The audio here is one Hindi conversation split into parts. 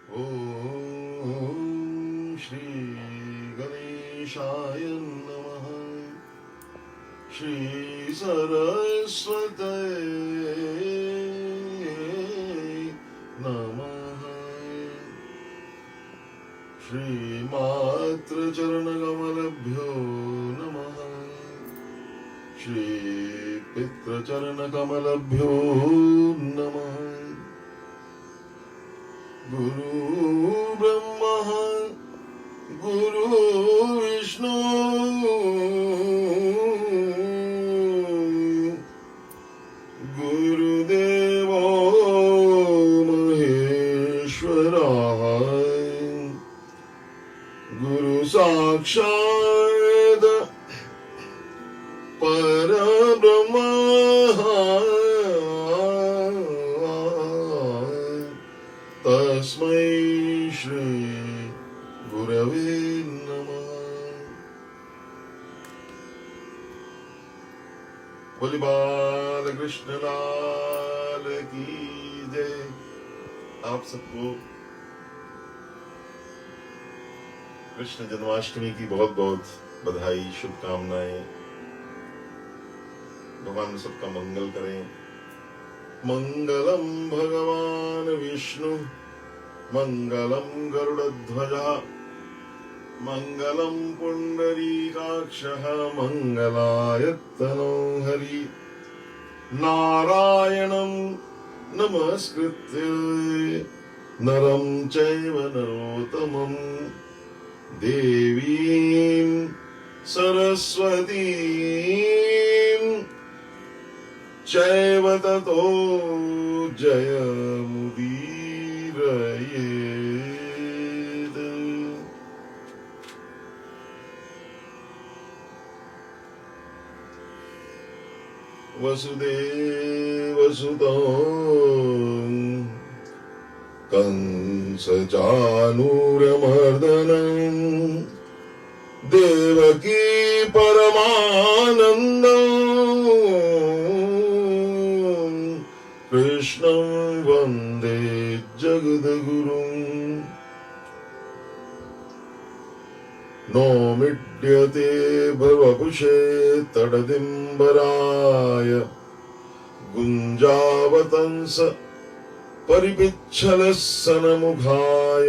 ओम श्री गणेशाय नमः। श्री सरस्वते नमः। श्री मातृ चरणकमलभ्यो नमः। श्री पितृ चरणकमलभ्यो नमः। गुरु ब्रह्मा गुरु विष्णु गुरुदेवो महेश्वरा। गुरु साक्षात् परब्रह्म। तस्मै श्री गुरवे नमः। बोली बाल कृष्ण लाल की जय। आप सबको कृष्ण जन्माष्टमी की बहुत बहुत बधाई, शुभकामनाएं। भगवान सबका मंगल करें। मंगलम भगवान विष्णु मंगलम गरुड़ध्वजा मंगलम पुंडरीकाक्षः मंगलायतनो हरि। नारायणं नमस्कृत्य नरं चैव नरोत्तमं देवीं सरस्वतीं चैव ततो जयमुदीरयेत्। वसुदेवसुतं कंसचाणूरमर्दनं देवकी परमानन्दं कृष्णं वन्दे जगद्गुरुं। नौमिड्यते भवकुशे तडदिम्बराय गुञ्जावतंस परिपिच्छलसनमुखाय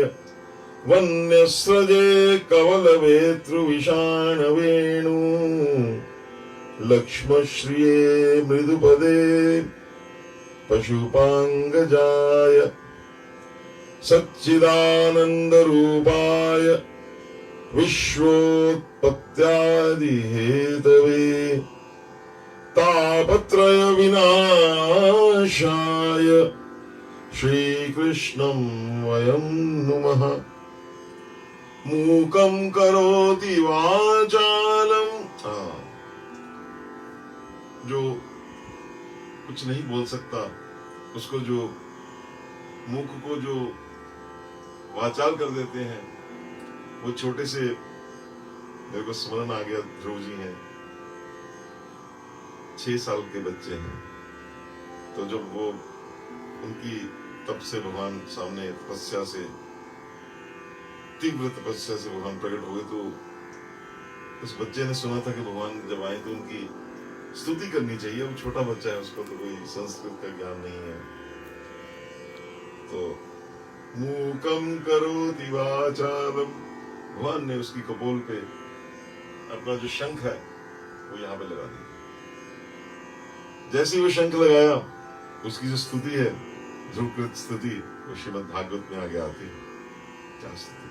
वन्यस्रजे कवलवेतृविषाणवेणु लक्ष्मश्रिये मृदुपदे पशुपाङ्गजाय सच्चिदानन्दरूपाय विश्वोत्पत्त्यादिहेतवे तापत्रय विनाशाय श्रीकृष्णं वयं नुमः। मूकं करोति वाचालं, जो कुछ नहीं बोल सकता उसको, जो मुख को जो वाचाल कर देते हैं, वो छोटे से मेरे को स्मरण आ गया। ध्रुव जी हैं, 6 साल के बच्चे हैं। तो जब वो उनकी तप से भगवान सामने तपस्या से, तीव्र तपस्या से भगवान प्रकट हुए, तो उस बच्चे ने सुना था कि भगवान जब आए तो उनकी स्तुति करनी चाहिए। वो छोटा बच्चा है, उसको तो कोई संस्कृत का ज्ञान नहीं है। तो मूकम करोति वाचालम, भगवान ने उसकी कपोल पे अपना जो शंख है वो यहाँ पे लगा दिया। जैसे ही वो शंख लगाया, उसकी जो स्तुति है, ध्रुवकृत स्तुति, वो श्रीमद् भागवत में आगे आती है। क्या स्तुति?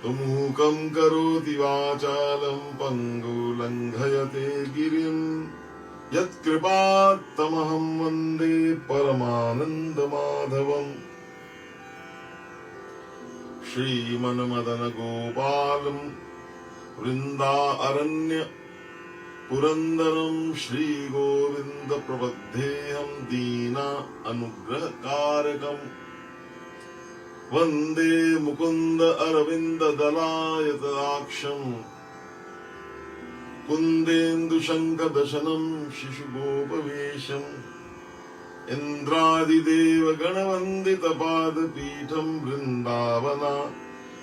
तो मूकं करोति वाचालं पंगु लंघयते गिरिं यत्कृपात्तमहं वन्दे परमानंद माधवम्। श्रीमन्मदन गोपालं वृन्दारण्य पुरंदरं श्रीगोविन्द प्रपद्येऽहं दीना अनुग्रहकारकम्। वन्दे मुकुन्द अरविन्द दलायताक्षं कुन्देन्दुशङ्खदशनं शिशुगोपवेशम्। इंद्रादिदेव गणवंदित पाद पीठम वृंदावना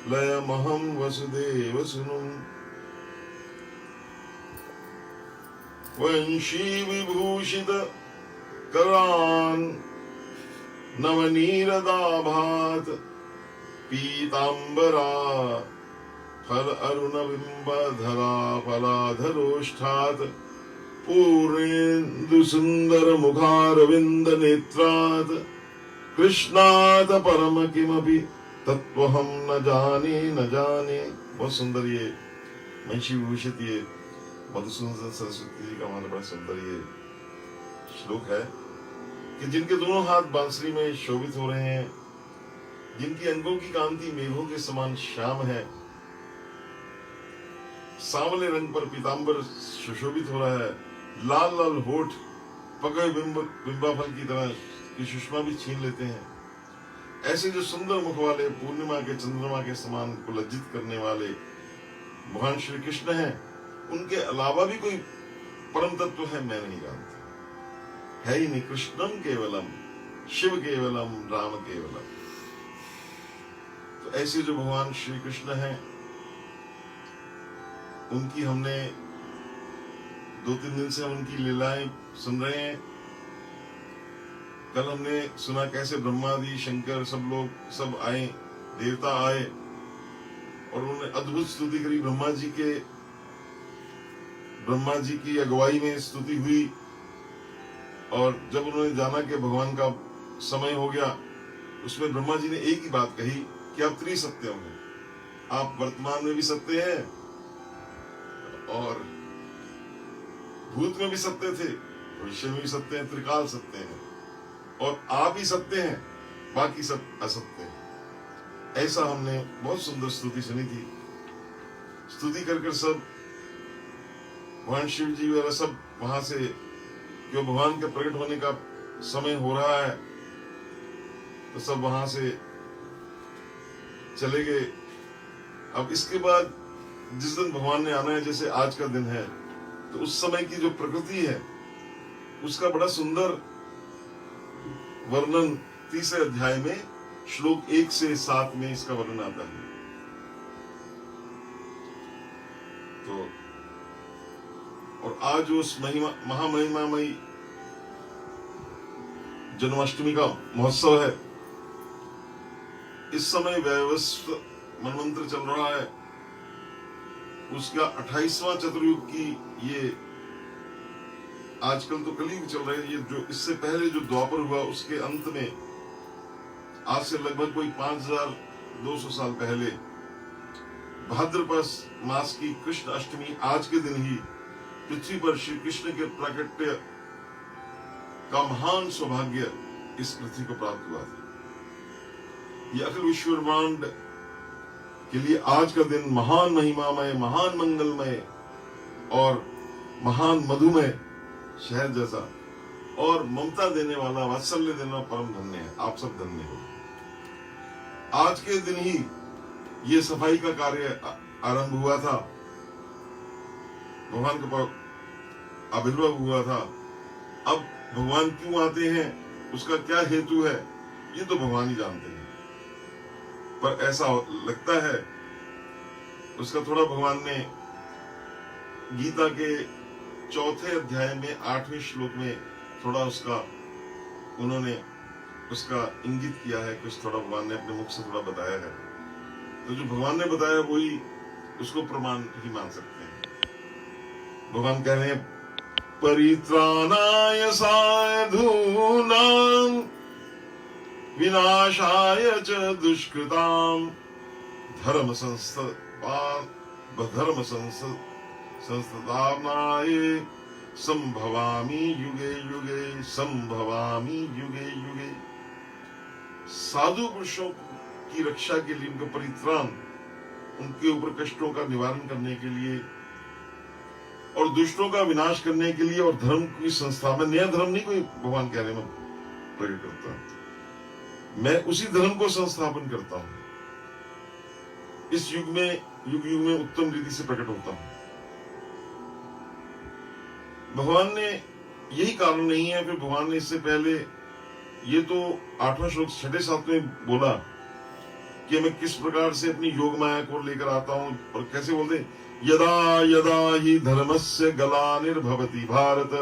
लयमहं वसुदेव सुनुम वंशी विभूषित करान नवनीरदाभात पीतांबरा फल अरुण बिंब धरा फलाधरोष्ठात पूर्णेन्दु सुंदर मुखारविंद नेत्रात कृष्णात परम किमपि तत्वहम न जाने। बहुत सुंदर ये वंशी विभूषित ये मधुसूदन सरस्वती जी का हमारा बड़ा सुंदर ये श्लोक है कि जिनके दोनों हाथ बांसुरी में शोभित हो रहे हैं, जिनकी अंगों की कांति मेघों के समान श्याम है, सांवले रंग पर पीतांबर सुशोभित हो रहा है, लाल लाल होठ पके बिंबाफल की तरह की सुषमा भी छीन लेते हैं। ऐसे जो सुंदर मुख वाले पूर्णिमा के चंद्रमा के समान को लज्जित करने वाले भगवान श्री कृष्ण हैं, उनके अलावा भी कोई परम तत्व है मैं नहीं जानता, है ही नहीं। कृष्णम केवलम शिव केवलम राम केवलम। तो ऐसे जो भगवान श्री कृष्ण हैं, उनकी हमने 2-3 दिन से हम उनकी लीलाएं सुन रहे हैं। कल हमने सुना कैसे ब्रह्मादि शंकर सब आए, देवता आए और उन्होंने अद्भुत स्तुति करी। ब्रह्मा जी की अगुवाई में स्तुति हुई और जब उन्होंने जाना कि भगवान का समय हो गया, उसमें ब्रह्मा जी ने एक ही बात कही कि आप त्रिसत्य हैं, आप वर्तमान में भी सत्य हैं और भूत में भी सत्य थे, भविष्य में भी सत्य हैं, त्रिकाल सत्य हैं और आप ही सत्य हैं, बाकी सब असत्य हैं। ऐसा हमने बहुत सुंदर स्तुति सुनी थी। स्तुति कर सब भगवान शिव जी वगैरह सब वहां से जो भगवान के प्रकट होने का समय हो रहा है तो सब वहां से चले गए। अब इसके बाद जिस दिन भगवान ने आना है, जैसे आज का दिन है, तो उस समय की जो प्रकृति है उसका बड़ा सुंदर वर्णन 3 अध्याय में श्लोक 1 से 7 में इसका वर्णन आता है। तो और आज उस महामहिमामयी जन्माष्टमी का महोत्सव है। इस समय वैवस्वत मनवंतर चल रहा है, उसका 28वां चतुर्युग की ये आजकल तो कलयुग चल रहा है। ये जो इससे पहले जो द्वापर हुआ उसके अंत में आज से लगभग कोई 5200 साल पहले भाद्रपद मास की कृष्ण अष्टमी आज के दिन ही पृथ्वी पर श्री कृष्ण के प्राकट्य का महान सौभाग्य इस पृथ्वी को प्राप्त हुआ था। ये अखिल विश्व ब्रह्मांड के लिए आज का दिन महान महिमामय, महान मंगलमय और महान मधुमय शहर जैसा और ममता देने वाला, वात्सल्य देने वाला परम धन्य है। आप सब धन्य हो। आज के दिन ही ये सफाई का कार्य आरंभ हुआ था, भगवान का आविर्भाव हुआ था। अब भगवान क्यों आते हैं, उसका क्या हेतु है, ये तो भगवान ही जानते हैं। पर ऐसा लगता है उसका थोड़ा भगवान ने गीता के 4थे अध्याय में 8वें श्लोक में थोड़ा उन्होंने उसका इंगित किया है, कुछ थोड़ा भगवान ने अपने मुख से थोड़ा बताया है। तो जो भगवान ने बताया वही उसको प्रमाण ही मान सकते हैं। भगवान कह रहे हैं परित्राणाय साधूनां विनाशाय च दुष्कृतां धर्म संस्थापनाय संभवामि युगे युगे। साधु पुरुषों की रक्षा के लिए, उनका परित्राण, उनके ऊपर कष्टों का निवारण करने के लिए और दुष्टों का विनाश करने के लिए और धर्म की संस्थापना, नया धर्म नहीं कोई भगवान कह रहे मैं प्रकट करता हूं, मैं उसी धर्म को संस्थापन करता हूं। इस युग में उत्तम रीति से प्रकट होता हूं। भगवान ने यही कारण नहीं है, फिर भगवान ने इससे पहले ये तो 8वां श्लोक 6-7 में बोला कि मैं किस प्रकार से अपनी योग माया को लेकर आता हूं, और कैसे बोलते हैं, यदा यदा ही धर्मस्य ग्लानिर्भवति भारत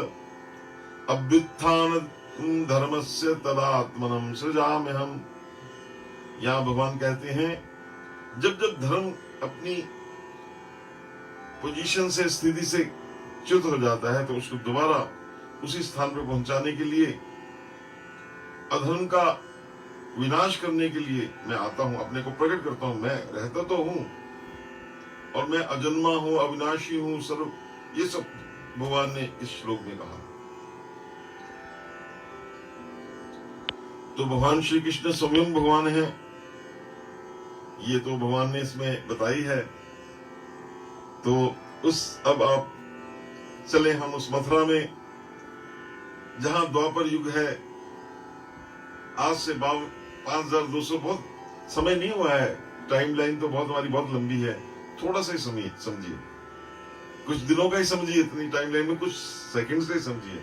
अभ्युत्थान धर्मस्य तदात्मनं सृजाम्यहम्। यहाँ भगवान कहते हैं जब जब धर्म अपनी पोजीशन से, स्थिति से च्युत हो जाता है, तो उसको दोबारा उसी स्थान पर पहुंचाने के लिए, अधर्म का विनाश करने के लिए मैं आता हूं, अपने को प्रकट करता हूं। मैं रहता तो हूं और मैं अजन्मा हूं, अविनाशी हूं, सर्व, ये सब भगवान ने इस श्लोक में कहा। तो भगवान श्री कृष्ण स्वयं भगवान है, ये तो भगवान ने इसमें बताई है। तो अब आप चले हम उस मथुरा में, जहां द्वापर युग है, आज से 5200 बहुत समय नहीं हुआ है, टाइमलाइन तो बहुत हमारी बहुत लंबी है, थोड़ा सा ही समय समझिए, कुछ दिनों का ही समझिए, इतनी टाइमलाइन में कुछ सेकंड्स का ही समझिए,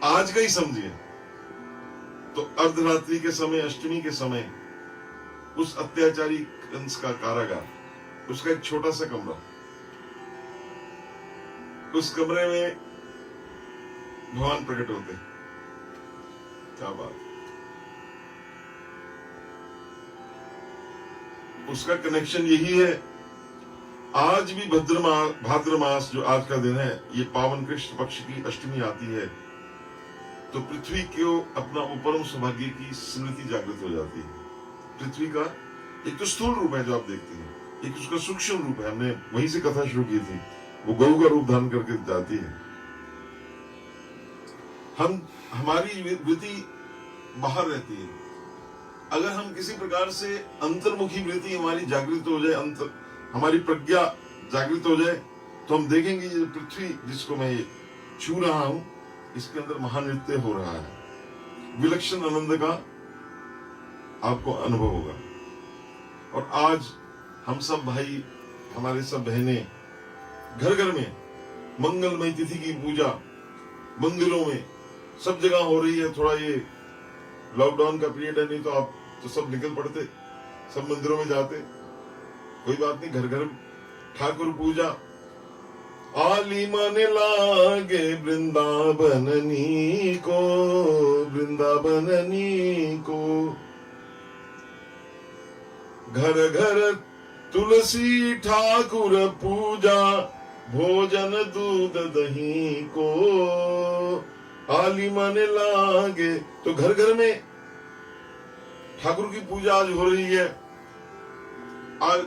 आज का ही समझिए। तो अर्धरात्रि के समय, अष्टमी के समय, उस अत्याचारी कंस का कारागार, उसका एक छोटा सा कमरा, उस कमरे में भगवान प्रकट होते। क्या बात, उसका कनेक्शन यही है। आज भी भाद्र मास जो आज का दिन है, ये पावन कृष्ण पक्ष की अष्टमी आती है, तो पृथ्वी को अपना वो परम सौभाग्य की स्मृति जागृत हो जाती है। पृथ्वी का एक तो स्थूल रूप है जो आप देखते हैं, एक उसका सूक्ष्म रूप है, हमने वहीं से कथा शुरू की थी, वो गौ का रूप धारण करके जाती है। हमारी वृत्ति बाहर रहती है, अगर हम किसी प्रकार से अंतर्मुखी वृत्ति हमारी जागृत हो जाए, हमारी प्रज्ञा जागृत हो जाए, तो हम देखेंगे ये पृथ्वी जिसको मैं छू रहा हूं, इसके अंदर महानृत्य हो रहा है, विलक्षण आनंद का आपको अनुभव होगा। और आज हम सब भाई, हमारे सब बहनें घर घर में मंगलमय तिथि की पूजा मंदिरों में सब जगह हो रही है। थोड़ा ये लॉकडाउन का पीरियड है, नहीं तो आप तो सब निकल पड़ते, सब मंदिरों में जाते, कोई बात नहीं, घर घर ठाकुर पूजा। आली मन लागे वृंदावननी को, वृंदावननी को, घर घर तुलसी ठाकुर पूजा, भोजन दूध दही को, आली मन लागे। तो घर घर में ठाकुर की पूजा आज हो रही है। आज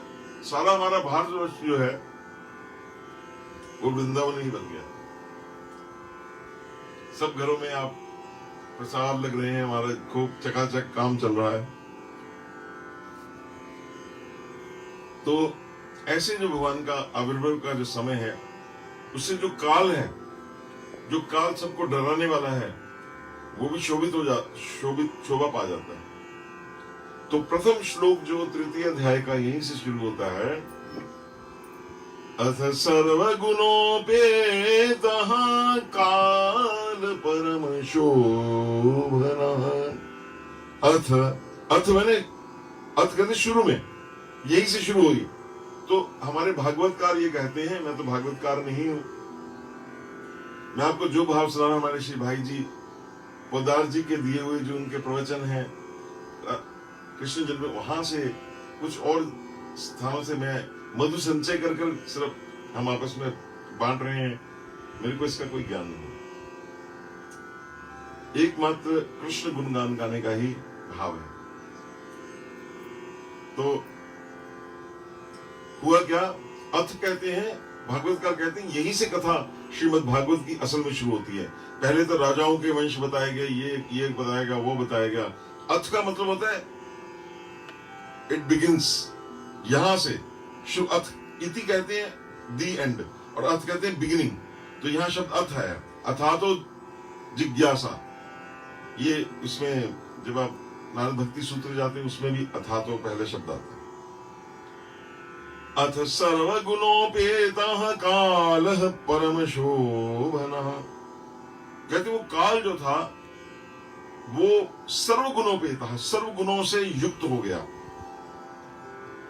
सारा हमारा भारतवर्ष जो है वो वृंदावन ही बन गया। सब घरों में आप प्रसाद लग रहे हैं, हमारा खूब चकाचक काम चल रहा है। तो ऐसे जो भगवान का आविर्भाव का जो समय है, उससे जो काल है, जो काल सबको डराने वाला है, वो भी शोभा पा जाता है। तो प्रथम श्लोक जो तृतीय अध्याय का यहीं से शुरू होता है, अथ सर्वगुणोपेतः काल परम शोभनः। अथ मैंने, अथ कहते शुरू में, यही से शुरू हुई। तो हमारे भागवतकार ये कहते हैं, मैं तो भागवतकार नहीं हूं, मैं आपको जो भाव सुना रहा हूं, हमारे श्री भाई जी पोदार जी के दिए हुए जो उनके प्रवचन हैं कृष्ण जन्म, वहां से कुछ और स्थानों से मैं मधु संचय कर सिर्फ हम आपस में बांट रहे हैं। मेरे को इसका कोई ज्ञान नहीं, एकमात्र कृष्ण गुणगान गाने का ही भाव है। तो हुआ क्या, अथ कहते हैं, भागवतकार कहते हैं यहीं से कथा श्रीमद् भागवत की असल में शुरू होती है। पहले तो राजाओं के वंश बताए गए, ये बताएगा, वो बताएगा। अथ का मतलब होता है इट बिगिंस, यहां से शुरू। अथ इति कहते हैं दी एंड, और अथ कहते हैं बिगिनिंग। तो यहां शब्द अथ है, अथा तो जिज्ञासा। ये इसमें जब आप नारद भक्ति सूत्र जाते हैं, उसमें भी अथा तो पहले शब्द आता है। अथ सर्वगुणोपेतः कालः परम शोभनः। कहते वो काल जो था वो सर्वगुणोपेता, सर्वगुणों से युक्त हो गया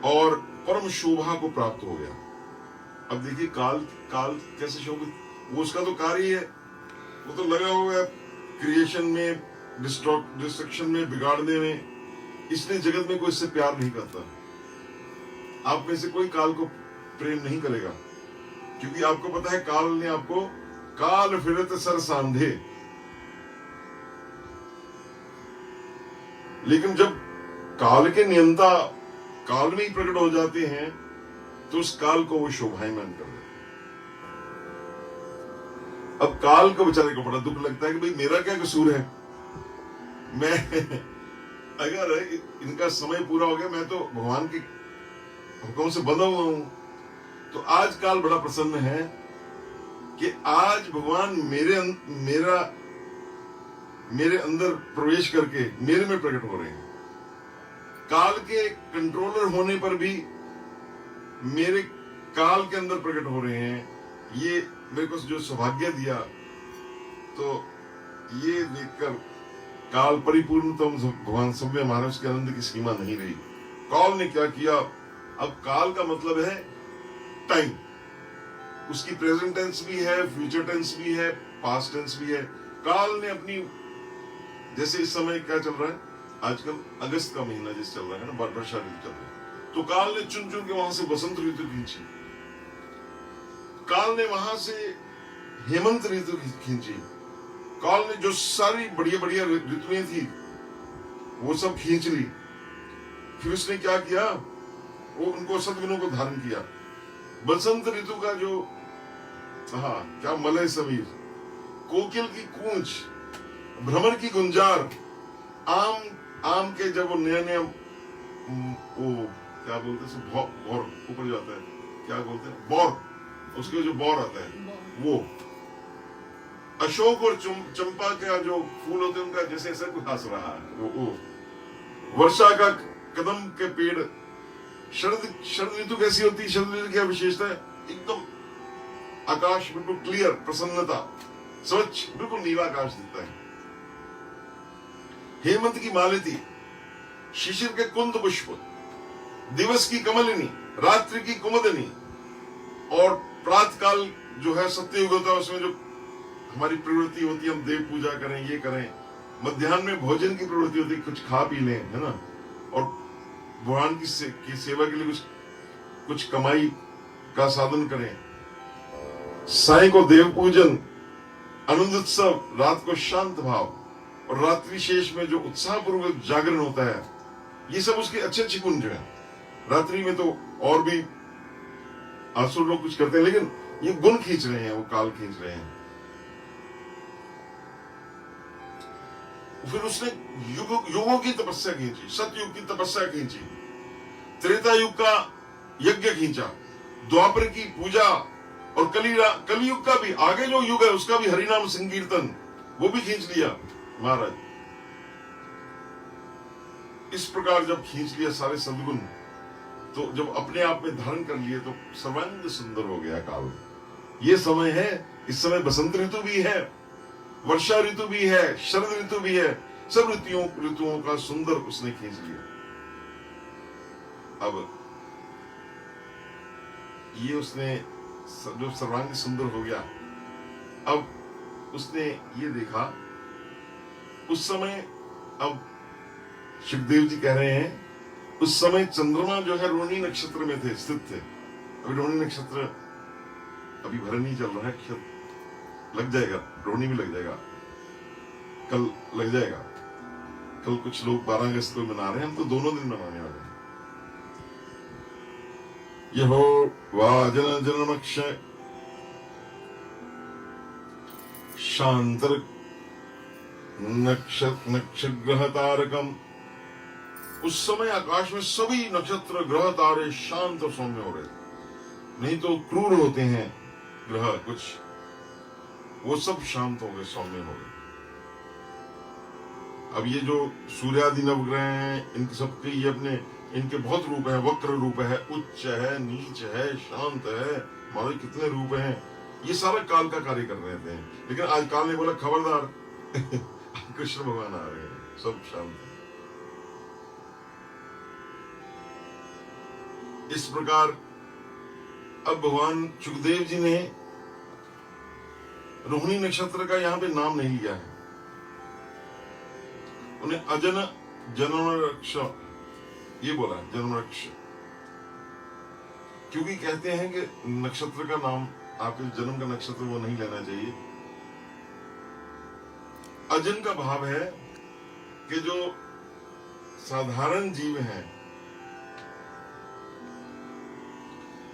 और परम शोभा को प्राप्त हो गया। अब देखिए काल कैसे शोभित, वो उसका तो कार्य ही है, वो तो लगा हुआ है क्रिएशन में, डिस्ट्रक्शन में, बिगाड़ने में। इसलिए जगत में कोई इससे प्यार नहीं करता। आप में से कोई काल को प्रेम नहीं करेगा, क्योंकि आपको पता है काल ने आपको काल फिरत सर सांधे। लेकिन जब काल के नियंता काल में ही प्रकट हो जाते हैं तो उस काल को वो शोभायमान कर देते। अब काल को बेचारे को बड़ा दुख लगता है कि भाई मेरा क्या कसूर है, मैं अगर इनका समय पूरा हो गया, मैं तो भगवान के हुक्म से बंधा हुआ हूं। तो आज काल बड़ा प्रसन्न है कि आज भगवान मेरे अंदर प्रवेश करके मेरे में प्रकट हो रहे हैं। काल के कंट्रोलर होने पर भी मेरे काल के अंदर प्रकट हो रहे हैं। ये मेरे को जो सौभाग्य दिया, तो ये देखकर काल परिपूर्णतम भगवान सब में हमारे उसके आनंद की सीमा नहीं रही। काल ने क्या किया? अब काल का मतलब है टाइम, उसकी प्रेजेंट टेंस भी है, फ्यूचर टेंस भी है, पास्ट टेंस भी है। काल ने अपनी, जैसे इस समय क्या चल रहा है आजकल, अगस्त का महीना जिस चल रहा है ना, वर्षा ऋतु चल रहा है, तो काल ने चुन चुन के वहां से बसंत ऋतु खींची, काल ने वहां से हेमंत ऋतु खींची, काल ने जो सारी बढ़िया बढ़िया ऋतुएं थी वो सब खींच ली। फिर उसने क्या किया? वो उनको सद्गुणों को धारण किया। बसंत ऋतु का जो क्या मलय समीर, कोकिल की कूंच, भ्रमर की गुंजार, आम के जब वो नया वो क्या बोलते हैं, बौर ऊपर जाता है, क्या बोलते हैं, बौर, उसके जो बौर आता है वो, अशोक और चंपा का जो फूल होते हैं उनका जैसे ऐसा कुछ हंस रहा है वो, वर्षा का कदम के पेड़, शरद ऋतु कैसी होती है? शरद ऋतु क्या विशेषता है? एकदम आकाश बिल्कुल क्लियर, प्रसन्नता, स्वच्छ, बिल्कुल नीला आकाश दिखता है। हेमंत की मालती, शिशिर के कुंद पुष्प, दिवस की कमलिनी, रात्रि की कुमुदनी, और प्रातः काल जो है सत्ययुग होता है, उसमें जो हमारी प्रवृत्ति होती है हम देव पूजा करें, ये करें। मध्याह्न में भोजन की प्रवृत्ति होती है, कुछ खा पी लें, है ना, और भगवान की सेवा के लिए कुछ कमाई का साधन करें। साय को देव पूजन, आनंद उत्सव, रात को शांत भाव, और रात्रि शेष में जो उत्साह पूर्वक जागरण होता है, ये सब उसके अच्छे अच्छे गुण जो है। रात्रि में तो और भी आसुर लोग कुछ करते हैं, लेकिन ये गुण खींच रहे हैं, वो काल खींच रहे हैं। फिर उसने युगों की तपस्या खींची, सतयुग की तपस्या खींची, त्रेता युग का यज्ञ खींचा, द्वापर की पूजा, और कलियुग का भी, आगे जो युग है उसका भी हरिनाम संकीर्तन, वो भी खींच लिया महाराज। इस प्रकार जब खींच लिया सारे सद्गुण, तो जब अपने आप में धारण कर लिए तो सर्वांग सुंदर हो गया काल। ये समय है, इस समय बसंत ऋतु भी है, वर्षा ऋतु भी है, शरद ऋतु भी है, सब ऋतुओं का सुंदर उसने खींच लिया। अब ये उसने जो सर्वांग सुंदर हो गया, अब उसने ये देखा उस समय, अब शिवदेव जी कह रहे हैं उस समय चंद्रमा जो है रोहिणी नक्षत्र में थे, स्थित थे। अभी रोहिणी नक्षत्र अभी भरण नहीं चल रहा है, लग जाएगा, रोहिणी भी लग जाएगा, कल लग जाएगा। कल कुछ लोग 12 अगस्त को मना रहे हैं, हम तो दोनों दिन मनाने वाले हैं। यहो वाजन जनमक्षय शांतर नक्षत्र ग्रह तारकम। उस समय आकाश में सभी नक्षत्र ग्रह तारे शांत और सौम्य हो रहे थे, नहीं तो क्रूर होते हैं ग्रह कुछ, वो सब शांत हो गए, सौम्य हो गए। अब ये जो सूर्यादि नवग्रह हैं, इनके सबके ये अपने, इनके बहुत रूप है, वक्र रूप है, उच्च है, नीच है, शांत है, मानो कितने रूप हैं। ये सारा काल का कार्य कर रहे थे। लेकिन आज काल ने बोला खबरदार कृष्ण भगवान आ रहे हैं। सब शांत है। इस प्रकार अब भगवान सुखदेव जी ने रोहिणी नक्षत्र का यहां पे नाम नहीं लिया है, उन्हें अजन जनमरक्ष ये बोला, जनमरक्ष, क्योंकि कहते हैं कि नक्षत्र का नाम आपके जन्म का नक्षत्र वो नहीं लेना चाहिए। अजन का भाव है कि जो साधारण जीव हैं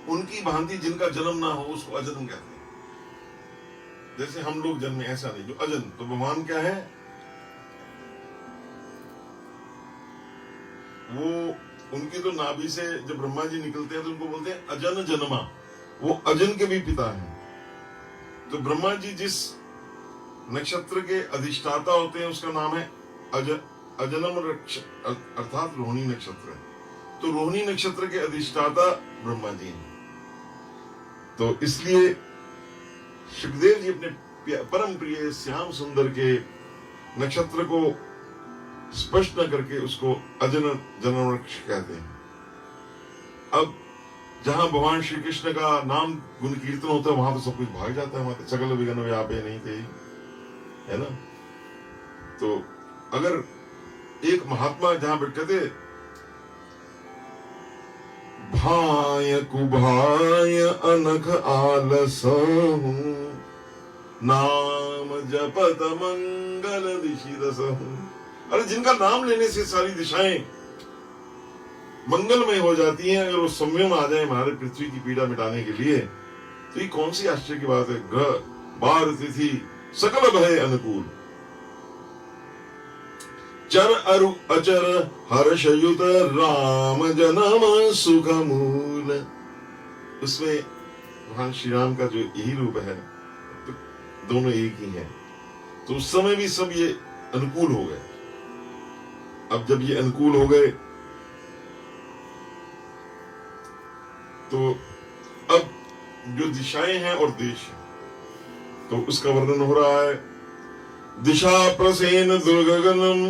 उनकी भांति जिनका जन्म ना हो उसको अजन्म कहते हैं। जैसे हम लोग जन्मे ऐसा नहीं, जो अजन, तो भगवान क्या है, वो उनकी तो नाभि से जब ब्रह्मा जी निकलते हैं तो उनको बोलते हैं अजन जन्मा, वो अजन के भी पिता हैं। तो ब्रह्मा जी जिस नक्षत्र के अधिष्ठाता होते हैं उसका नाम है अजनम रक्ष, अर्थात रोहिणी नक्षत्र। तो रोहिणी नक्षत्र के अधिष्ठाता ब्रह्मा जी हैं। तो इसलिए सुखदेव जी अपने परम प्रिय श्याम सुंदर के नक्षत्र को स्पष्ट न करके उसको अजन जनवृक्ष कहते हैं। अब जहां भगवान श्री कृष्ण का नाम गुण कीर्तन होता है वहां तो सब कुछ भाग जाता है, वहां तो सकल विघ्न व्यापे नहीं थे, है ना। तो अगर एक महात्मा जहां पर कहते भाय कुभाय अनख आलसहु नाम जपत मंगल दिशिरसहु, अरे जिनका नाम लेने से सारी दिशाएं मंगलमय हो जाती हैं, अगर वो संयम आ जाए हमारे पृथ्वी की पीड़ा मिटाने के लिए, तो ये कौन सी आश्चर्य की बात है। ग्रह बार तिथि सकल भय अनुकूल, चर अरु अचर हर्षयुत राम जन्म सुख मूल। उसमें भगवान श्री राम का जो यही रूप है, तो दोनों एक ही हैं। तो उस समय भी सब ये अनुकूल हो गए। अब जब ये अनुकूल हो गए तो अब जो दिशाएं हैं और देश है, तो उसका वर्णन हो रहा है। दिशा प्रसेन दुर्गगनम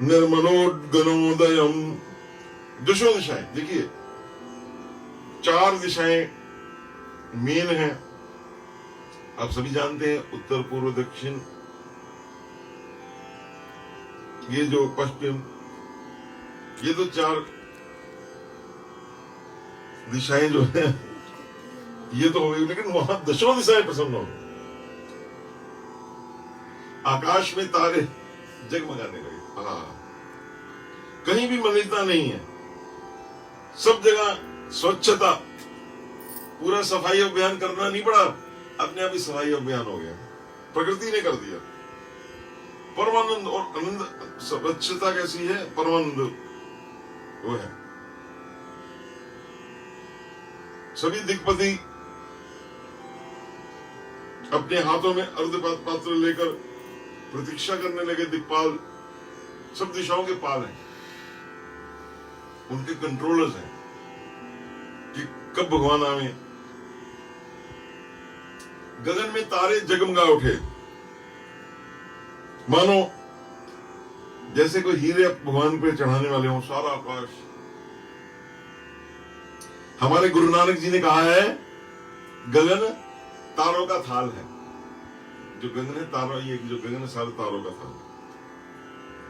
निर्मलोद्गनोदयम। दिशो दिशाएं, देखिए 4 दिशाएं मेन हैं, आप सभी जानते हैं, उत्तर पूर्व दक्षिण, ये जो पश्चिम, ये तो 4 दिशाएं जो है ये तो हो गई, लेकिन वहां दशों दिशाएं प्रसन्न हो, आकाश में तारे जगमगाने लगे। कहीं भी मलिनता नहीं है, सब जगह स्वच्छता, पूरा सफाई अभियान करना नहीं पड़ा, अपने आप ही सफाई अभियान हो गया, प्रकृति ने कर दिया। परमानंद और आनंद, स्वच्छता कैसी है, परमानंद वो है। सभी दिक्पति अपने हाथों में अर्ध पात्र लेकर प्रतीक्षा करने लगे। दिक्पाल सब दिशाओं के पाल हैं, उनके कंट्रोलर्स हैं कि कब भगवान आवे। गगन में तारे जगमगा उठे, मानो जैसे कोई हीरे भगवान पे चढ़ाने वाले हों, सारा आकाश। हमारे गुरु नानक जी ने कहा है गगन तारों का थाल है। जो गगन है तारा, ये जो गगन है सारे तारों का थाल।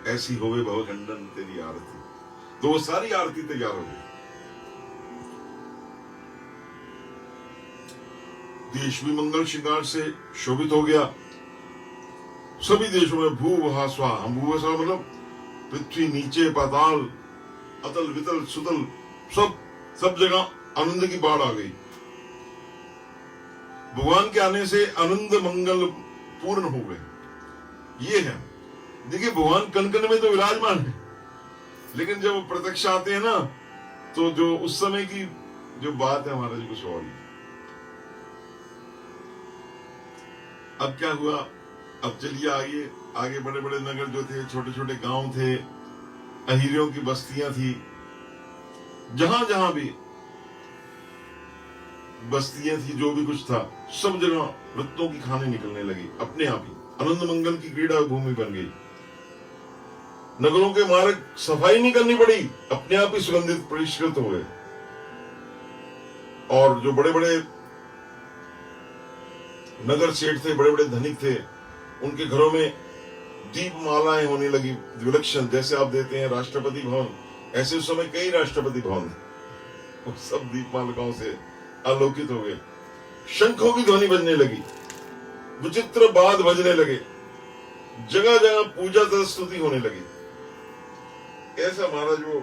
ऐसी होवे भवखंडन तेरी आरती, तो वो सारी आरती तैयार हो गई। देश भी मंगल श्रृंगार से शोभित हो गया। सभी देशों में भू वहा स्वा, हम भू वहा मतलब पृथ्वी, नीचे पाताल, अतल वितल सुतल, सब जगह आनंद की बाढ़ आ गई। भगवान के आने से आनंद मंगल पूर्ण हो गए। ये है, देखिए भगवान कण कण में तो विराजमान है, लेकिन जब वो प्रत्यक्ष आते हैं ना, तो जो उस समय की जो बात है महाराज कुछ और ही। अब क्या हुआ, अब चलिए आगे बड़े बड़े नगर जो थे, छोटे छोटे गांव थे, अहीरियों की बस्तियां थी, जहां जहां भी बस्तियां थी, जो भी कुछ था, सब जगह रत्नों की खाने निकलने लगी अपने आप ही। आनंद मंगल की क्रीड़ा भूमि बन गई। नगरों के मार्ग सफाई नहीं करनी पड़ी, अपने आप ही सुगंधित परिष्कृत हो गए। और जो बड़े बड़े नगर सेठ थे, बड़े बड़े धनिक थे, उनके घरों में दीपमालाएं होने लगी विलक्षण, जैसे आप देते हैं राष्ट्रपति भवन, ऐसे उस समय कई राष्ट्रपति भवन थे, वो सब दीपमालिकाओं से आलोकित हो गए। शंखों की ध्वनि बजने लगी, विचित्र बाद बजने लगे, जगह जगह पूजा तथा स्तुति होने लगी। ऐसा महाराज वो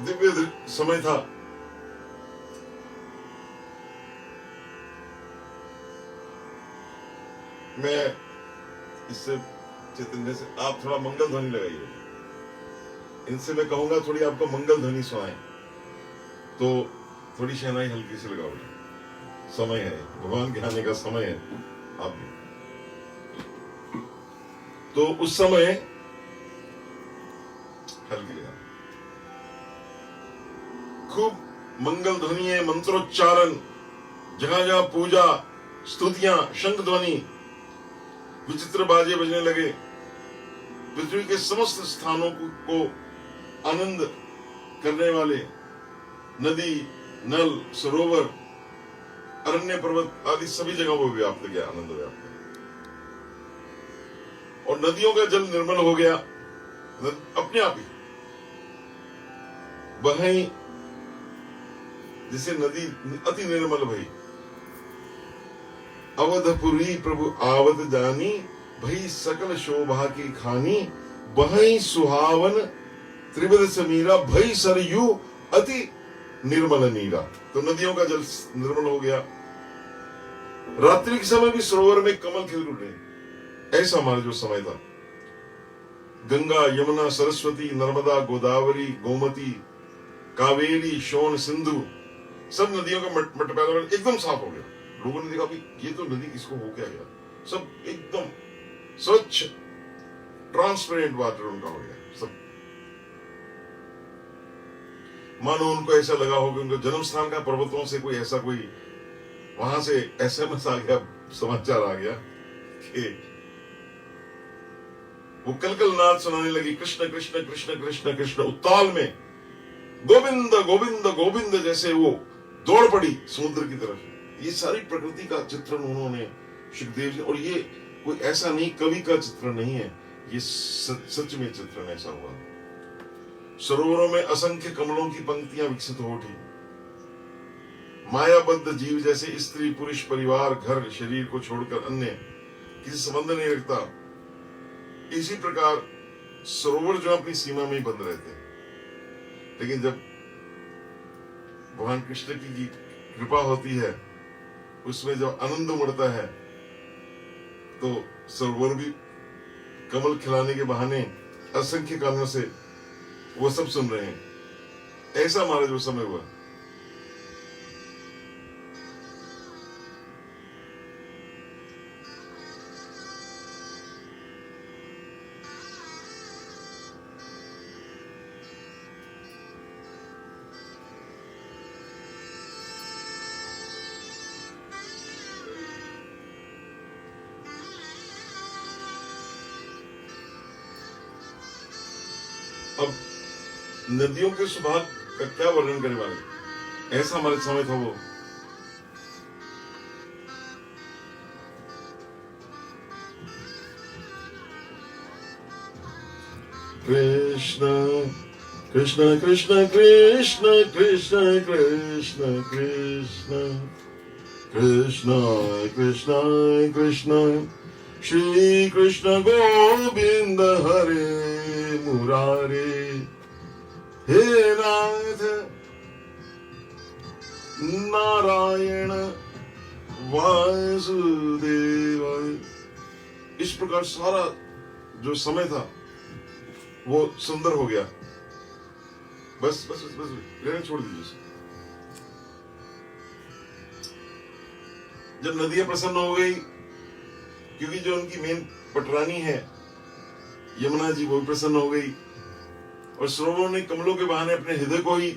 दिव्य समय था। मैं इससे चैतन्य से आप थोड़ा मंगल ध्वनि लगाइए, इनसे मैं कहूंगा थोड़ी आपको मंगल ध्वनि सुनाएं, तो थोड़ी शहनाई हल्की से लगाओ। समय है, भगवान के आने का समय है। आप तो उस समय हल्की लगा, खूब मंगल ध्वनि है, मंत्रोच्चारण, जगह जगह पूजा, स्तुतियां, शंख ध्वनि, विचित्र बाजे बजने लगे। पृथ्वी के समस्त स्थानों को आनंद करने वाले नदी, नल, सरोवर, अरण्य, पर्वत आदि सभी जगह वो व्याप्त गया, आनंद व्याप्त गया। और नदियों का जल निर्मल हो गया अपने आप ही। बहई जिसे नदी अति निर्मल भई, अवधपुरी प्रभु आवत जानी, भई सकल शोभा की खानी, बहई सुहावन त्रिविध समीरा, भई सरयू अति निर्मल नीरा। तो नदियों का जल निर्मल हो गया। रात्रि के समय भी सरोवर में कमल खिल उठे, ऐसा हमारा जो समय था। गंगा, यमुना, सरस्वती, नर्मदा, गोदावरी, गोमती, कावेरी, शोण, सिंधु, सब नदियों का मटमैला एकदम साफ हो गया। लोगों ने देखा ये तो नदी किसको हो क्या गया, सब एकदम स्वच्छ ट्रांसपेरेंट वाटर उनका हो गया सब। मानो उनको ऐसा लगा हो कि उनका जन्म स्थान का पर्वतों से कोई ऐसा कोई वहां से SMS आ गया, समाचार आ गया कि वो कलकल नाद सुनाने लगी, कृष्ण कृष्ण कृष्ण कृष्ण कृष्ण, उताल में गोविंद गोविंद गोविंद, जैसे वो दौड़ पड़ी समुद्र की तरफ। ये सारी प्रकृति का चित्रण उन्होंने सुखदेव जी, और ये कोई ऐसा नहीं कवि का चित्रण नहीं है, ये सच में चित्रण ऐसा हुआ। सरोवरों में असंख्य कमलों की पंक्तियां विकसित हो उठी। मायाबद्ध जीव जैसे स्त्री, पुरुष, परिवार, घर, शरीर को छोड़कर अन्य किसी संबंध नहीं रखता, इसी प्रकार सरोवर जो अपनी सीमा में ही बंद रहते हैं। लेकिन जब भगवान कृष्ण की कृपा होती है, उसमें जब आनंद उमड़ता है, तो सरोवर भी कमल खिलाने के बहाने असंख्य कानों से वो सब सुन रहे हैं। ऐसा हमारा जो समय हुआ। अब नदियों के स्वभाव का क्या वर्णन करने वाले, ऐसा हमारे समय था वो। कृष्ण कृष्ण कृष्ण कृष्ण कृष्ण कृष्ण कृष्ण कृष्ण कृष्ण कृष्ण, श्री कृष्ण गोविंद हरे मुरारे, हे नाथ नारायण वासुदेव। इस प्रकार सारा जो समय था वो सुंदर हो गया। बस बस बस, बस रहने छोड़ दीजिए। जब नदियां प्रसन्न हो गई, क्योंकि जो उनकी मेन पटरानी है यमुना जी, वो भी प्रसन्न हो गई, और सरोवरों ने कमलों के बहाने अपने हृदय को ही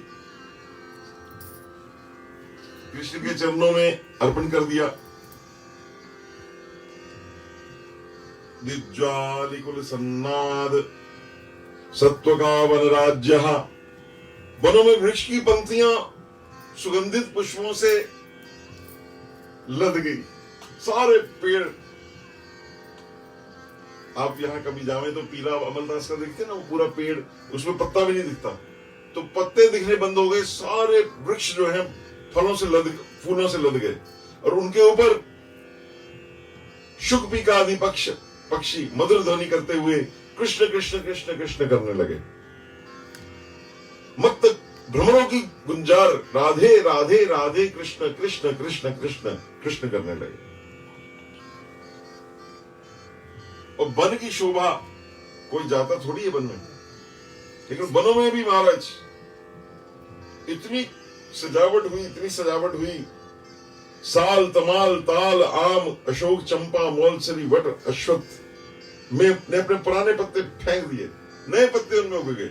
कृष्ण के चरणों में अर्पण कर दिया। दिज्वालिकुल सन्नाद सत्व का वन राज्य। वनों में वृक्ष की पंक्तियां सुगंधित पुष्पों से लद गई, सारे पेड़। आप यहां कभी जावे तो पीला अमलदास का देखते ना, वो पूरा पेड़, उसमें पत्ता भी नहीं दिखता, तो पत्ते दिखने बंद हो गए, सारे वृक्ष जो है फलों से फूलों से लद गए, और उनके ऊपर शुकपीका आदि पक्षी मधुर ध्वनि करते हुए कृष्ण कृष्ण कृष्ण कृष्ण करने लगे। मत भ्रमरों की गुंजार राधे राधे राधे कृष्ण कृष्ण कृष्ण कृष्ण कृष्ण करने लगे। और वन की शोभा, कोई जाता थोड़ी है वन में, लेकिन वनों में भी महाराज इतनी सजावट हुई, इतनी सजावट हुई। साल तमाल ताल आम अशोक चंपा मौलसरी वट अश्वत्थ में ने अपने पुराने पत्ते फेंक दिए, नए पत्ते उनमें उग गए।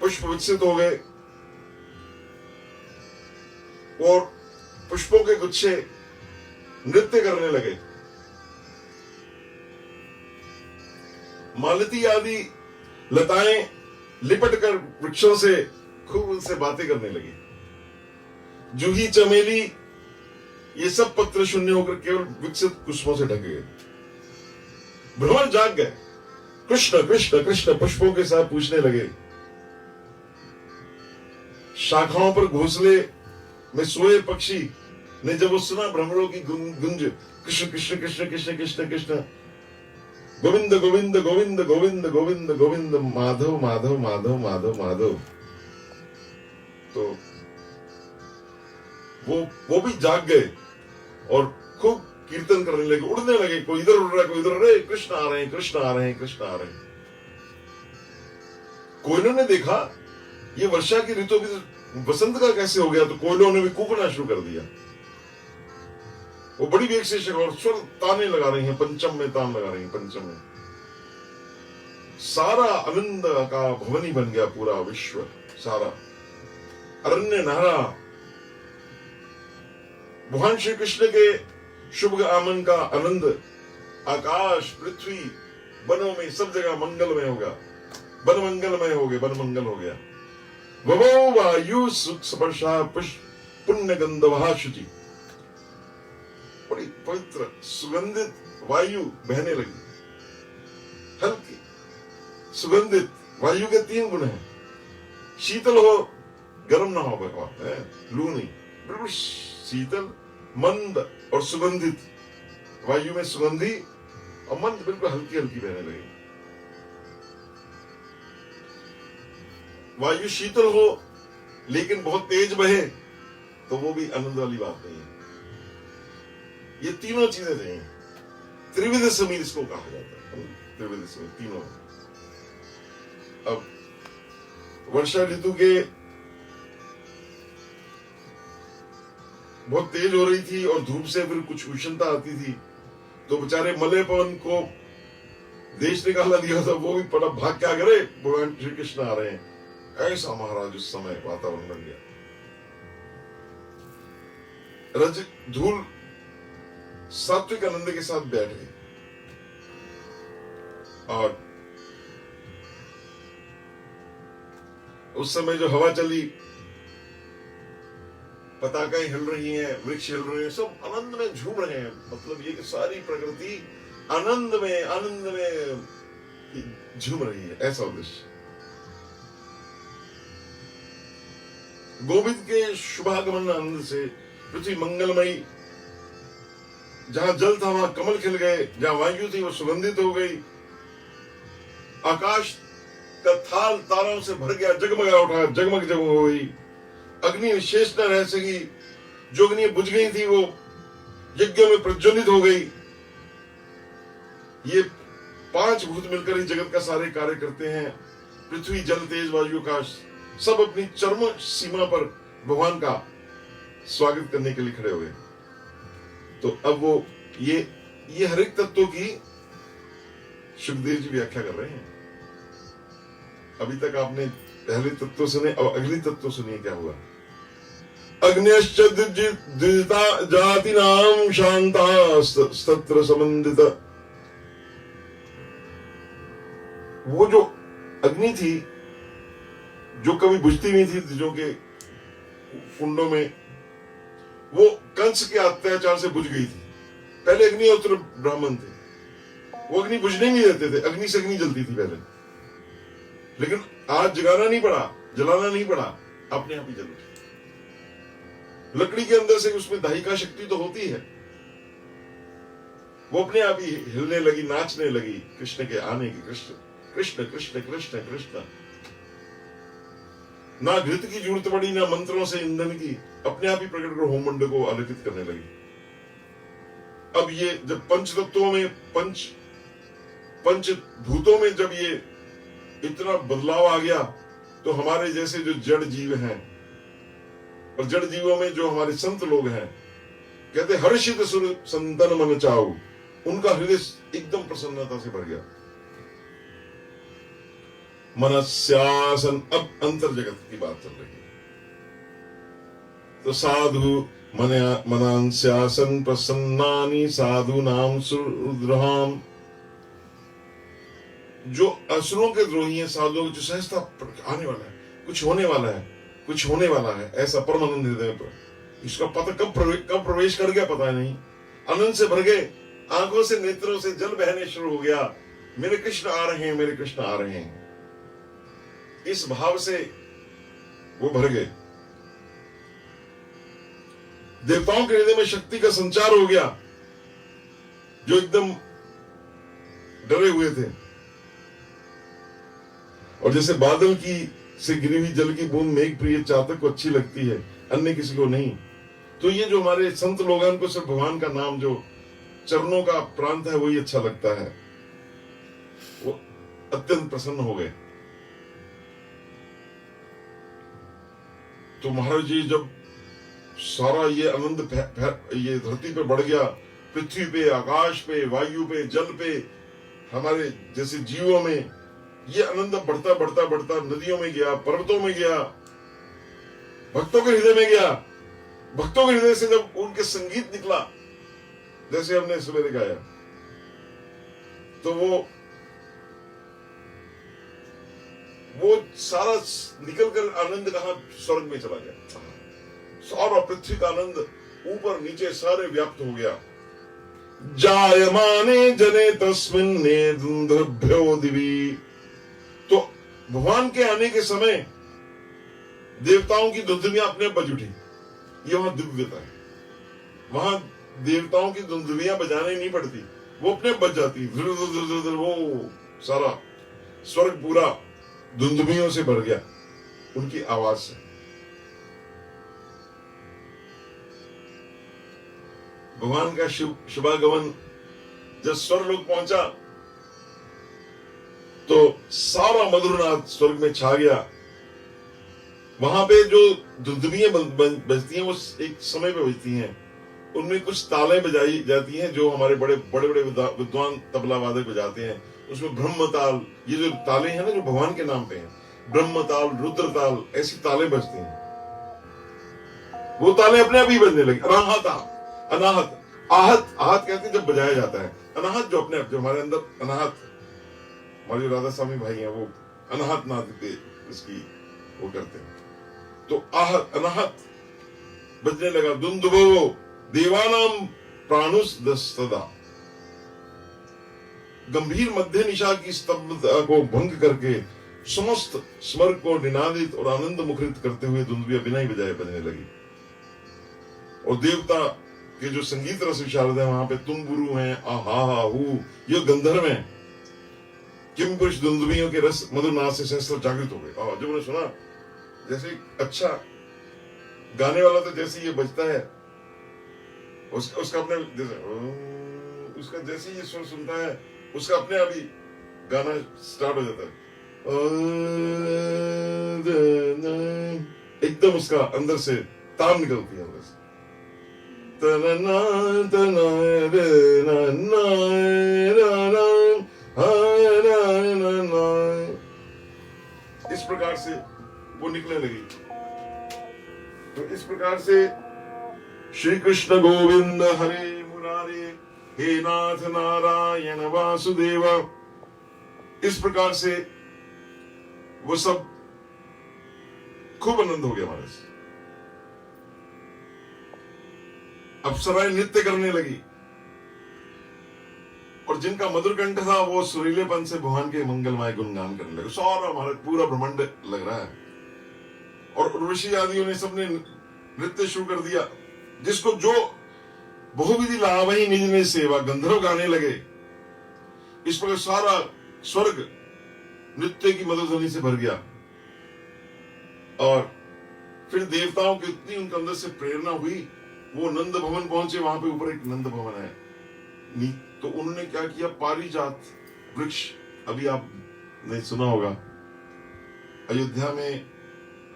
पुष्प विकसित हो गए और पुष्पों के गुच्छे नृत्य करने लगे। मालती आदि लताएं लिपट कर वृक्षों से खूब उनसे बातें करने लगी। जूही चमेली ये सब पत्र शून्य होकर केवल विकसित पुष्पों से ढक गए। भ्रमर जाग गए, कृष्ण कृष्ण कृष्ण पुष्पों के साथ पूछने लगे। शाखाओं पर घोंसले में सोए पक्षी ने जब वो सुना भ्रमरों की गुंज, कृष्ण कृष्ण कृष्ण कृष्ण कृष्ण कृष्ण, गोविंद गोविंद गोविंद गोविंद गोविंद गोविंद माधव माधव माधव माधव माधव, तो वो भी जाग गए और खूब कीर्तन करने लगे, उड़ने लगे। कोई इधर उड़ रहा है, कोई इधर, अरे कृष्ण आ रहे हैं, कृष्ण आ रहे हैं, कृष्ण आ रहे हैं। कोयलों ने देखा ये वर्षा की ऋतु भी वसंत का कैसे हो गया, तो कोयलों ने भी कूकना शुरू कर दिया। वो बड़ी वेग से और स्वर ताने लगा रही हैं, पंचम में तान लगा रही हैं, पंचम में। सारा आनंद का भवनी बन गया पूरा विश्व, सारा अरण्य नारा। भगवान श्री कृष्ण के शुभ आगमन का आनंद आकाश पृथ्वी वनों में सब जगह मंगलमय होगा, वन मंगलमय हो गए, वन मंगल हो गया। ववो वायु स्पर्शा पुष्प पुण्य गंधवहा शुचि, बड़ी पवित्र सुगंधित वायु बहने लगी। हल्की सुगंधित वायु के 3 गुण हैं, शीतल हो, गर्म ना हो, भगवान लू नहीं, बिल्कुल शीतल मंद और सुगंधित। वायु में सुगंधी और मंद बिल्कुल हल्की हल्की बहने लगी। वायु शीतल हो लेकिन बहुत तेज बहे तो वो भी आनंद वाली बात नहीं है। ये तीनों चीजें चाहिए। त्रिविध समीर इसको कहा जाता है, त्रिविध समीर तीनों। अब वर्षा ऋतु के बहुत तेज हो रही थी और धूप से फिर कुछ उष्णता आती थी, तो बेचारे मलय पवन को देश निकाला दिया था, वो भी बड़ा भाग क्या करे, भगवान श्री कृष्ण आ रहे हैं। ऐसा महाराज उस समय वातावरण बन गया। रज धूल सात्विक आनंद के साथ बैठ गए और उस समय जो हवा चली, पताकाएं हिल रही हैं, वृक्ष हिल रहे हैं, सब आनंद में झूम रहे हैं। मतलब ये कि सारी प्रकृति आनंद में झूम रही है, ऐसा उद्देश्य। गोविंद के शुभागमन आनंद से पृथ्वी मंगलमयी, जहां जल था वहां कमल खिल गए, जहां वायु थी वो सुगंधित हो गई, आकाश का थाल तारों से भर गया, जगमगा उठा, जगमग जगमग हो गई। अग्नि शेष न रह सकी, जो अग्नि बुझ गई थी वो यज्ञ में प्रज्वलित हो गई। ये 5 भूत मिलकर ही जगत का सारे कार्य करते हैं। पृथ्वी जल तेज वायु आकाश सब अपनी चरम सीमा पर भगवान का स्वागत करने के लिए खड़े हुए। तो अब वो ये हर एक तत्व की सुखदेव जी व्याख्या कर रहे हैं। अभी तक आपने पहले तत्व सुने, अब अगली तत्व सुनिए क्या हुआ। अग्न्यश्च द्विजिता जातिनां शांता स्तत्र संबंधित। वो जो अग्नि थी जो कभी बुझती नहीं थी द्विजों के कुंडों में, वो कंस के अत्याचार से बुझ गई थी। पहले अग्निहोत्र ब्राह्मण थे, वो अग्नि बुझने नहीं देते थे, अग्नि से अग्नि जलती थी पहले, लेकिन आज जगाना नहीं पड़ा, जलाना नहीं पड़ा, अपने आप ही जल उठी। लकड़ी के अंदर से उसमें दाहिका शक्ति तो होती है, वो अपने आप ही हिलने लगी, नाचने लगी कृष्ण के आने की। कृष्ण कृष्ण कृष्ण कृष्ण कृष्ण। ना घृत की जरूरत पड़ी, ना मंत्रों से ईंधन की, अपने आप ही प्रकट कर होमकुंड को आलोकित करने लगी। अब ये जब पंच तत्वों में, पंच भूतों में जब ये इतना बदलाव आ गया, तो हमारे जैसे जो जड़ जीव हैं, और जड़ जीवों में जो हमारे संत लोग हैं, कहते हर्षित सुर संतन मन चाऊ, उनका हृदय एकदम प्रसन्नता से भर गया। मनस्यासन, अब अंतर जगत की बात चल रही है। तो साधु मनांस्यासन प्रसन्नानि साधु नाम सुरुद्रहाम। जो असुरों के द्रोही हैं, साधुओं की जो सहजता आने वाला है, कुछ होने वाला है, कुछ होने वाला है, ऐसा परमानंद हृदय पर। इसका पता कब प्रवेश कर गया पता नहीं, आनंद से भर गए, आंखों से नेत्रों से जल बहने शुरू हो गया, मेरे कृष्ण आ रहे हैं, मेरे कृष्ण आ रहे हैं। इस भाव से वो भर गए। देवताओं के हृदय में शक्ति का संचार हो गया, जो एकदम डरे हुए थे। और जैसे बादल की से गिरी हुई जल की बूंद मेघ प्रिय चातक को अच्छी लगती है, अन्य किसी को नहीं, तो ये जो हमारे संत लोग हैं, उनको सिर्फ भगवान का नाम, जो चरणों का प्रांत है, वही अच्छा लगता है। वो अत्यंत प्रसन्न हो गए। तो महाराज जी जब सारा ये आनंद ये धरती पे बढ़ गया, पृथ्वी पे, आकाश पे, वायु पे, जल पे, हमारे जैसे जीवों में ये आनंद बढ़ता बढ़ता बढ़ता नदियों में गया, पर्वतों में गया, भक्तों के हृदय में गया। भक्तों के हृदय से जब उनके संगीत निकला, जैसे हमने सवेरे गाया, तो वो सारा निकलकर आनंद कहां, स्वर्ग में चला गया। सारा पृथ्वी का आनंद ऊपर नीचे सारे व्याप्त हो गया। जायमाने जने तस्मिन् नेदुंद्रभ्यो दिवी। तो भगवान के आने के समय देवताओं की धुंधुवियां अपने बज उठी। ये वहां दिव्यता है, वहां देवताओं की धुंधुवियां बजाने नहीं पड़ती, वो अपने बज जाती। वो सारा स्वर्ग पूरा धुंधुवियों से भर गया उनकी आवाज से। भगवान का शुभागमन जब स्वर्गलोक पहुंचा, तो सारा मधुरनाद स्वर्ग में छा गया। वहां पे जो धुंधुवियां बजती हैं, वो एक समय पे बजती हैं। उनमें कुछ तालें बजाई जाती हैं, जो हमारे बड़े बड़े विद्वान तबला वादक बजाते हैं। उसमें ब्रह्म ताल, ये जो ताले हैं ना, जो भगवान के नाम पे हैं, ब्रह्म ताल, रुद्र ताल, ऐसी तालें बजती हैं। वो ताले अपने आप ही बजने लगी। अनाहत, अनाहत, आहत, आहत कहते हैं जब बजाया जाता है। अनाहत जो अपने आप, जो हमारे अंदर अनाहत, हमारे राधा स्वामी भाई हैं, वो अनाहत नाद पे उसकी वो करते हैं। तो आहत, अनाहत बजने लगा। दुंदुभो देवानाम प्राणुस दस्तदा। गंभीर मध्य निशा की स्तब्धता को भंग करके समस्त स्वर्ग को निनादित और आनंद मुखरित करते हुए धुंधुवियां बिना ही बजाए बजने लगी। और देवता के जो संगीत रस विशारद है, वहां पे तुम्बुरु हैं, आहा हु, ये गंधर्व हैं। किम पुरुष धुंधुवियों के रस मधुनाद से सहस्त्र जागृत हो गए। जब उन्हें सुना, जैसे अच्छा गाने वाला तो जैसे ये बजता है, उसका अपने उसका जैसे ये स्वर सुनता है, उसका अपने आप ही गाना स्टार्ट हो जाता है। एकदम उसका अंदर से तान निकलती है अंदर से। इस प्रकार से वो निकलने लगी। तो इस प्रकार से श्री कृष्ण गोविंद हरे मुरारे, हे नाथ नारायण वासुदेव, इस प्रकार से वो सब खूब आनंद हो गया महाराज। अप्सराएं नृत्य करने लगी और जिनका मधुर कंठ था वो सुरीलेपन से भगवान के मंगलमय गुणगान करने लगे। सारा महाराज पूरा ब्रह्मांड लग रहा है और ऋषि आदियों ने सबने नृत्य शुरू कर दिया। जिसको जो बहुविधि लाभ ही निज निज सेवा, गंधर्व गाने लगे। इस प्रकार सारा स्वर्ग नृत्य की मधुर ध्वनि से भर गया और फिर देवताओं की इतनी उनके अंदर से प्रेरणा हुई, वो नंद भवन पहुंचे। वहां पे ऊपर एक नंद भवन है, तो उन्होंने क्या किया, पारिजात वृक्ष, अभी आपने सुना होगा अयोध्या में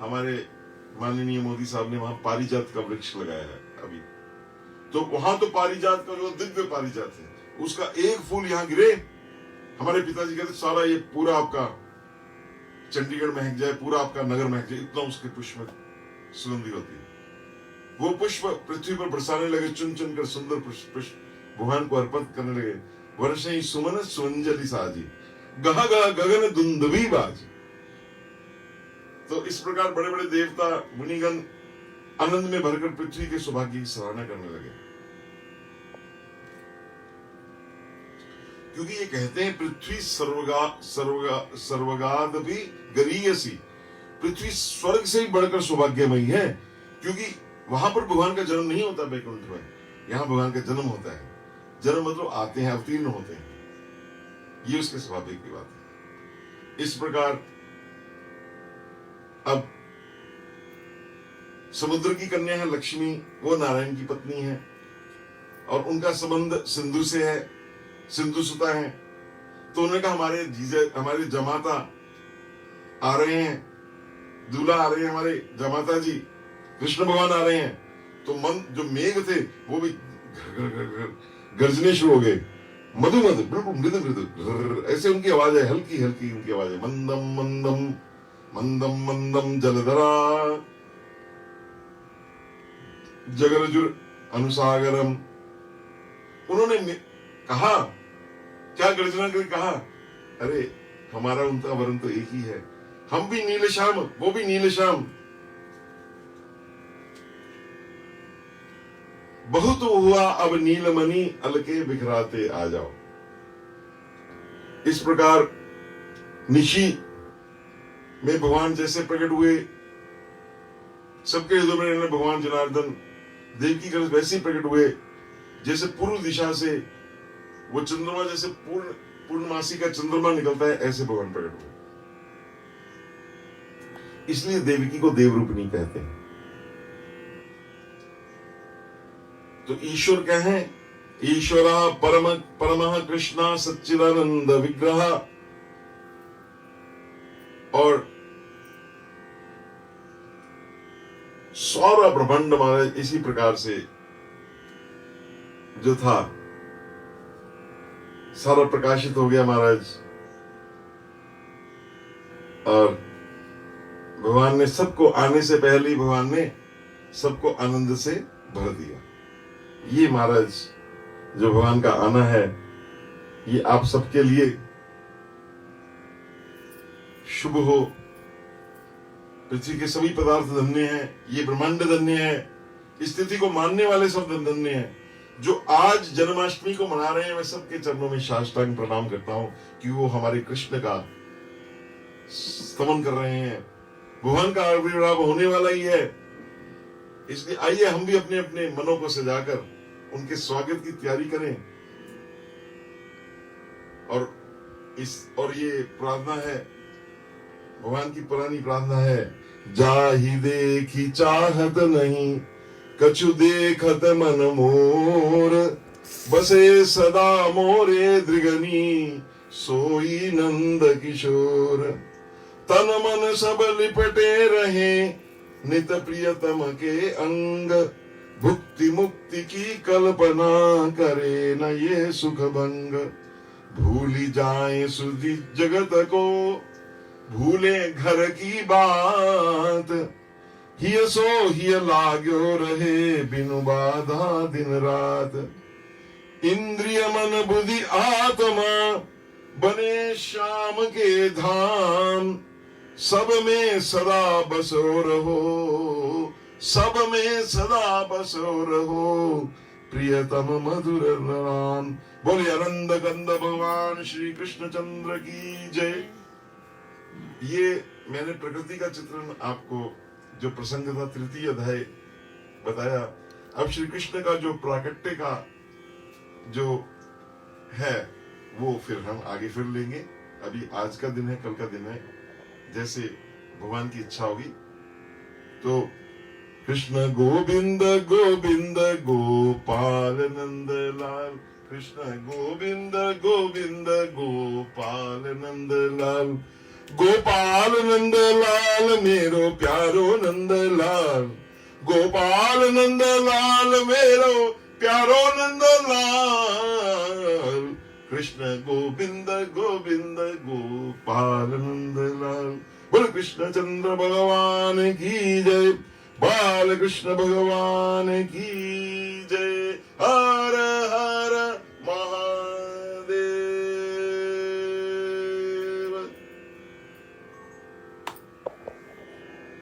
हमारे माननीय मोदी साहब ने वहां पारिजात का वृक्ष लगाया है अभी। तो वहां तो पारिजात का जो दिव्य पारिजात है, उसका एक फूल यहां गिरे, हमारे पिताजी कहते सारा ये पूरा आपका चंडीगढ़ महक जाए, पूरा आपका नगर महक जाए, इतना उसके पुष्प सुगंधी होती है। वो पुष्प पृथ्वी पर बरसाने लगे, चुन चुन कर सुंदर पुष्प भगवान को अर्पित करने लगे। वर्षे सुमन सुंजलि साजी, गह गह गगन दुंदुभी बाजी। तो इस प्रकार बड़े बड़े देवता मुनिगण आनंद में भरकर पृथ्वी के सौभाग्य की सराहना करने लगे, क्योंकि ये कहते हैं पृथ्वी सर्वगाद भी गरीयसी, पृथ्वी स्वर्ग से ही बढ़कर सौभाग्यमयी है, क्योंकि वहां पर भगवान का जन्म नहीं होता वैकुंठ में, यहां भगवान का जन्म होता है। जन्म मतलब आते हैं, अवतीर्ण होते हैं, ये उसके स्वाभाविक की बात है। इस प्रकार अब समुद्र की कन्या है लक्ष्मी, वो नारायण की पत्नी है और उनका संबंध सिंधु से है, सिंधु सुता है। तो उन्होंने कहा हमारे जीजे, हमारे जमाता आ रहे हैं, दूल्हा आ रहे हैं, हमारे जमाता जी कृष्ण भगवान आ रहे हैं। तो मन जो मेघ थे वो भी गर्जने शुरू हो गए, मधु मधु बिल्कुल मृदु मृदु, ऐसे उनकी आवाज है, हल्की हल्की उनकी आवाज है, मंदम मंदम मंदम मंदम जलधरा जगरजुर अनुसागरम। उन्होंने कहा, क्या गर्जना करके कहा, अरे हमारा उनका वर्ण तो एक ही है, हम भी नील श्याम, वो भी नील श्याम, बहुत हुआ अब नीलमणि अलके बिखराते आ जाओ। इस प्रकार निशी में भगवान जैसे प्रकट हुए, सबके हृदय में रहने भगवान जनार्दन देवकी का वैसे ही प्रकट हुए, जैसे पूर्व दिशा से वो चंद्रमा, जैसे पूर्णमासी का चंद्रमा निकलता है, ऐसे भगवान प्रकट हुए। इसलिए देवकी को देवरूपिणी कहते हैं। तो ईश्वर क्या है, ईश्वरा परमः कृष्णा सच्चिदानंद विग्रह। और सारा ब्रह्मांड महाराज इसी प्रकार से जो था सारा प्रकाशित हो गया महाराज, और भगवान ने सबको आने से पहले ही भगवान ने सबको आनंद से भर दिया। ये महाराज जो भगवान का आना है, ये आप सबके लिए शुभ हो। पृथ्वी के सभी पदार्थ धन्य हैं, ये ब्रह्मांड धन्य है, इस तिथि को मानने वाले सब धन्य हैं। जो आज जन्माष्टमी को मना रहे हैं, मैं सबके चरणों में साष्टांग प्रणाम करता हूं कि वो हमारे कृष्ण का स्तमन कर रहे हैं। भगवान का आविर्भाव होने वाला ही है, इसलिए आइए हम भी अपने अपने मनों को सजाकर उनके स्वागत की तैयारी करें। और ये प्रार्थना है, भगवान की पुरानी प्रार्थना है, जाहि देखी चाहत नहीं, कछु देखत मन मोर, बसे सदा मोरे दृगनी, सोई नंद किशोर। तन मन सब लिपटे रहे, नित प्रियतम के अंग, भुक्ति मुक्ति की कल्पना करे न ये सुख भंग। भूली जाए सुधि जगत को, भूले घर की बात, हिय सो हिय लाग्यो रहे बिनु बाधा दिन रात। इंद्रिय मन बुद्धि आत्मा बने श्याम के धाम। सब में सदा बसो रहो, सब में सदा बसो रहो, प्रियतम मधुर नाम। बोले आनंद कंद भगवान श्री कृष्ण चंद्र की जय। ये मैंने प्रकृति का चित्रण आपको जो प्रसंग था तृतीय अध्याय बताया। अब श्री कृष्ण का जो प्राकट्य का जो है वो फिर हम आगे फिर लेंगे। अभी आज का दिन है, कल का दिन है, जैसे भगवान की इच्छा होगी। तो कृष्ण गोविंद गोविंद गोपाल नंद लाल, कृष्ण गोविंद गोविंद गोपाल नंद लाल, गोपाल नंद लाल मेरो प्यारो नंद लाल, गोपाल नंद लाल मेरो प्यारो नंद लाल, कृष्ण गोविंद गोविंद गोपाल नंद लाल। बोल कृष्ण चंद्र भगवान की जय, बाल कृष्ण भगवान की